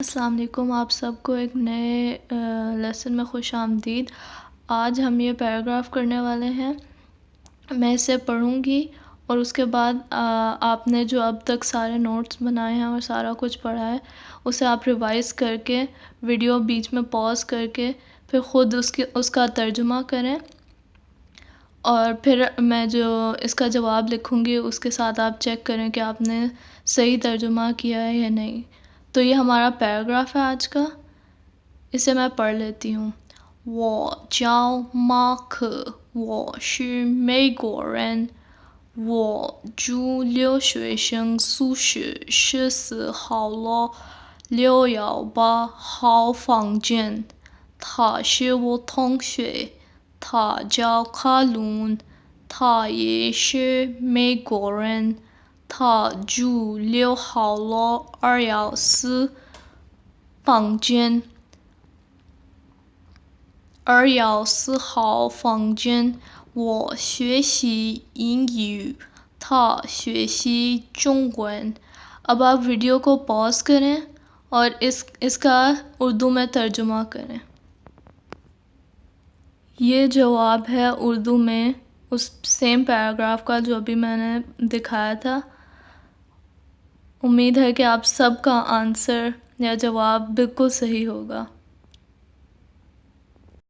अस्सलाम वालेकुम, आप सबको एक नए लेसन में खुश आमदीद। आज हम ये पैराग्राफ करने वाले हैं। मैं इसे पढ़ूँगी और उसके बाद आपने जो अब तक सारे नोट्स बनाए हैं और सारा कुछ पढ़ा है उसे आप रिवाइज़ करके वीडियो बीच में पॉज़ करके फिर ख़ुद उसका तर्जुमा करें और फिर मैं जो इसका जवाब लिखूँगी उसके साथ आप चेक करें कि आपने सही तर्जुमा किया है या नहीं। तो ये हमारा पैराग्राफ है आज का, इसे मैं पढ़ लेती हूँ। 我叫马克，我是美国人，我住留学生宿舍14号楼618号房间。他是我同学，他叫卡伦，他也是美国人。他住6号楼214房间，214号房间。我学习英语，他学习中文। अब आप वीडियो को पॉज करें और इसका उर्दू में तर्जुमा करें। ये जवाब है उर्दू में उस सेम पैराग्राफ का जो अभी मैंने दिखाया था। उम्मीद है कि आप सबका आंसर या जवाब बिल्कुल सही होगा।